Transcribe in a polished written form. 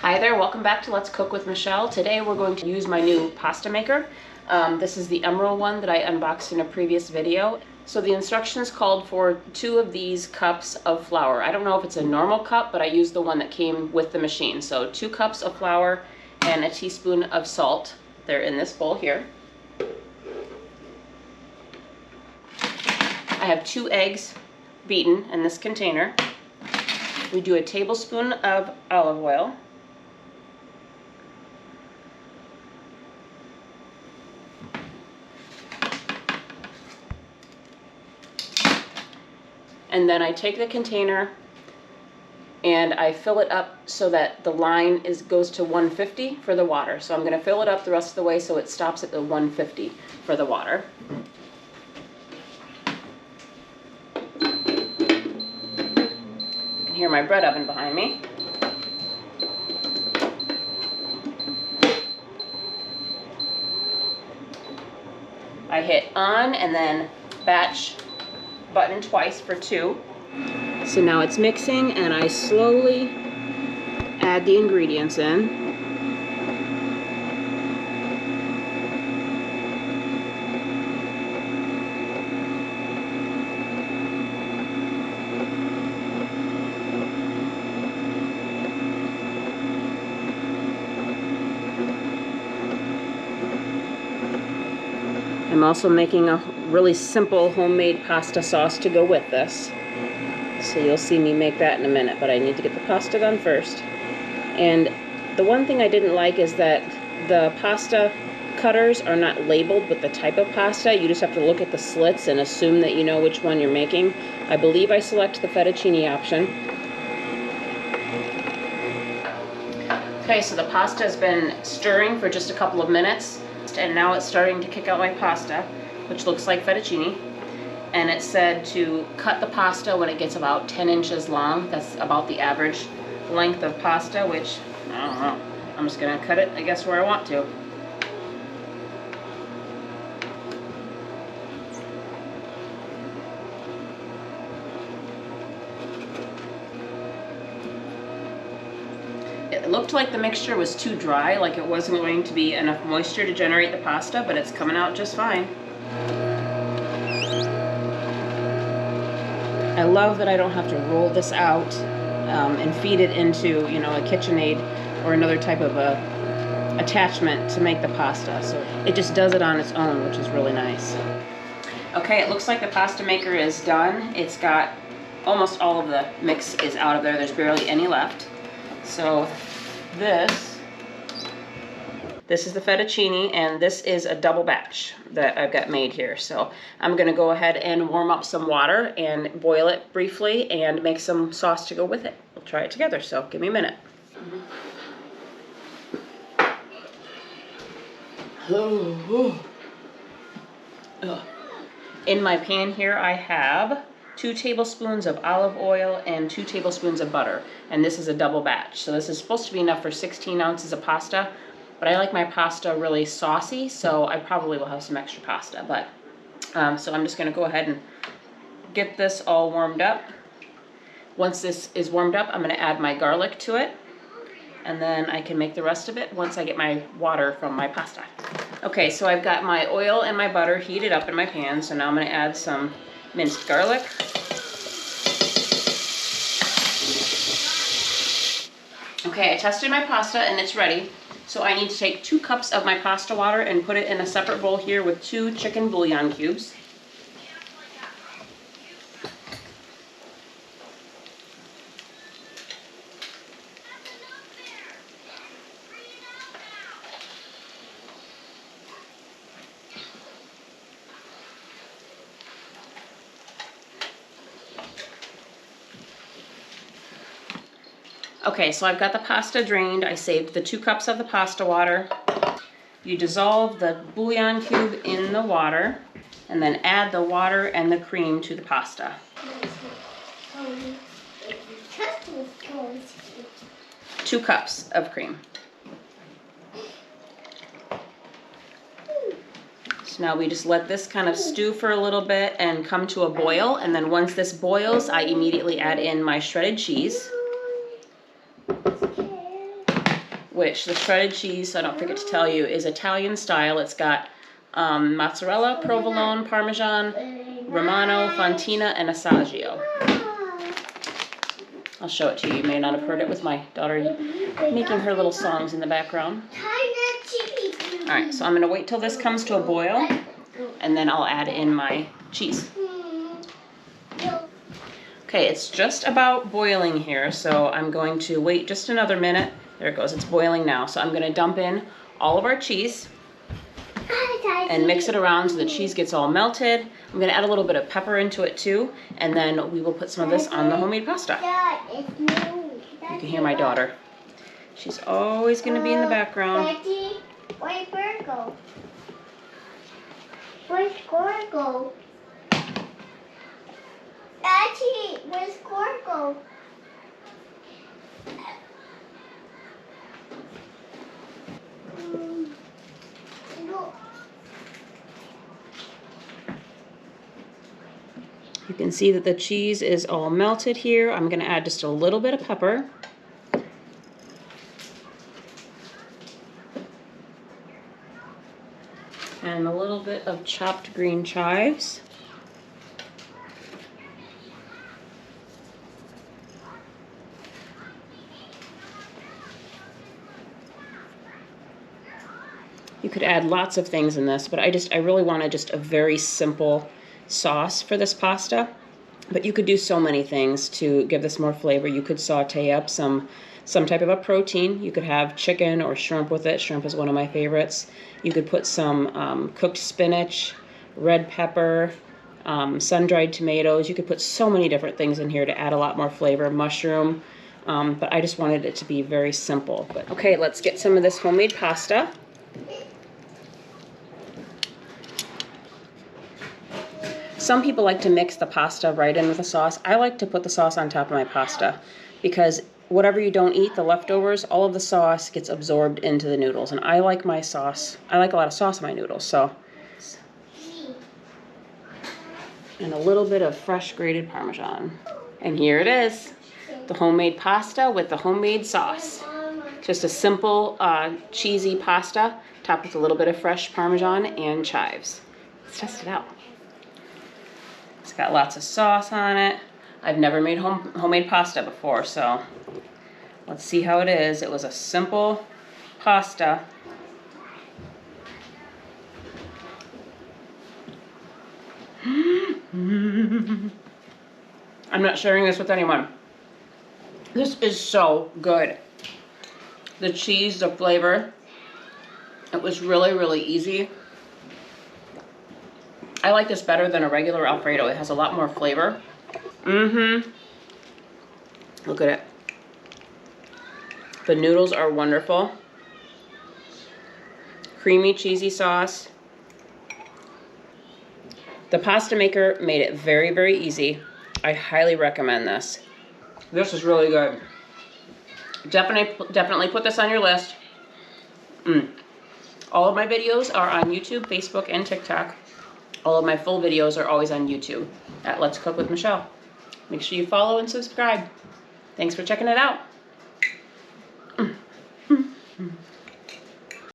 Hi there, welcome back to Let's Cook with Michelle. Today we're going to use my new pasta maker. This is the Emerald one that I unboxed in a previous video. So the instructions called for 2 of these cups of flour. I don't know if it's a normal cup, but I used the one that came with the machine. So 2 cups of flour and a teaspoon of salt. They're in this bowl here. I have 2 eggs beaten in this container. We do a tablespoon of olive oil. And then I take the container and I fill it up so that the line goes to 150 for the water. So I'm going to fill it up the rest of the way so it stops at the 150 for the water. You can hear my bread oven behind me. I hit on and then batch button twice for 2. So now it's mixing and I slowly add the ingredients in. I'm also making a really simple homemade pasta sauce to go with this. So you'll see me make that in a minute, but I need to get the pasta done first. And the one thing I didn't like is that the pasta cutters are not labeled with the type of pasta. You just have to look at the slits and assume that you know which one you're making. I believe I select the fettuccine option. Okay, so the pasta has been stirring for just a couple of minutes. And now it's starting to kick out my pasta, which looks like fettuccine. And it said to cut the pasta when it gets about 10 inches long. That's about the average length of pasta, which, I don't know. I'm just gonna cut it, I guess, where I want to. It looked like the mixture was too dry, like it wasn't going to be enough moisture to generate the pasta, but it's coming out just fine. I love that I don't have to roll this out and feed it into, you know, a KitchenAid or another type of a attachment to make the pasta. So it just does it on its own, which is really nice. Okay, it looks like the pasta maker is done. It's got almost all of the mix is out of there. There's barely any left. So this is the fettuccine, and this is a double batch that I've got made here. So I'm going to go ahead and warm up some water and boil it briefly and make some sauce to go with it. We'll try it together, so give me a minute. In my pan here I have 2 tablespoons of olive oil and 2 tablespoons of butter. And this is a double batch. So this is supposed to be enough for 16 ounces of pasta, but I like my pasta really saucy, so I probably will have some extra pasta. But so I'm just gonna go ahead and get this all warmed up. Once this is warmed up, I'm gonna add my garlic to it, and then I can make the rest of it once I get my water from my pasta. Okay, so I've got my oil and my butter heated up in my pan, so now I'm gonna add some minced garlic. Okay, I tested my pasta and it's ready. So I need to take 2 cups of my pasta water and put it in a separate bowl here with 2 chicken bouillon cubes. Okay, so I've got the pasta drained. I saved the 2 cups of the pasta water. You dissolve the bouillon cube in the water and then add the water and the cream to the pasta. 2 cups of cream. So now we just let this kind of stew for a little bit and come to a boil, and then once this boils, I immediately add in my shredded cheese. which the shredded cheese, so I don't forget to tell you, is Italian style. It's got mozzarella, provolone, parmesan, romano, fontina, and assaggio. I'll show it to you. You may not have heard it with my daughter making her little songs in the background. All right, so I'm going to wait till this comes to a boil, and then I'll add in my cheese. Okay, it's just about boiling here, so I'm going to wait just another minute. There it goes, it's boiling now. So I'm going to dump in all of our cheese and mix it around so the cheese gets all melted. I'm going to add a little bit of pepper into it too, and then we will put some of this on the homemade pasta. You can hear my daughter. She's always going to be in the background. Daddy, where's Virgo? Where's Gorgo? Daddy, where's Gorgo? You can see that the cheese is all melted here. I'm going to add just a little bit of pepper. And a little bit of chopped green chives. You could add lots of things in this, but I really wanted just a very simple sauce for this pasta. But you could do so many things to give this more flavor. You could saute up some type of a protein. You could have chicken or shrimp with it. Shrimp is one of my favorites. You could put some cooked spinach, red pepper, sun-dried tomatoes. You could put so many different things in here to add a lot more flavor. Mushroom. But I just wanted it to be very simple. But okay, let's get some of this homemade pasta. Some people like to mix the pasta right in with the sauce. I like to put the sauce on top of my pasta because whatever you don't eat, the leftovers, all of the sauce gets absorbed into the noodles. And I like my sauce. I like a lot of sauce in my noodles, so. And a little bit of fresh grated Parmesan. And here it is, the homemade pasta with the homemade sauce. Just a simple, cheesy pasta topped with a little bit of fresh Parmesan and chives. Let's test it out. It's got lots of sauce on it. I've never made homemade pasta before, so let's see how it is. It was a simple pasta. I'm not sharing this with anyone. This is so good. The cheese, the flavor, it was really, really easy. I like this better than a regular Alfredo. It has a lot more flavor. Look at it. The noodles are wonderful. Creamy, cheesy sauce. The pasta maker made it very, very easy. I highly recommend this. This is really good. Definitely put this on your list. All of my videos are on YouTube, Facebook, and TikTok. All of my full videos are always on YouTube at Let's Cook with Michelle. Make sure you follow and subscribe. Thanks for checking it out.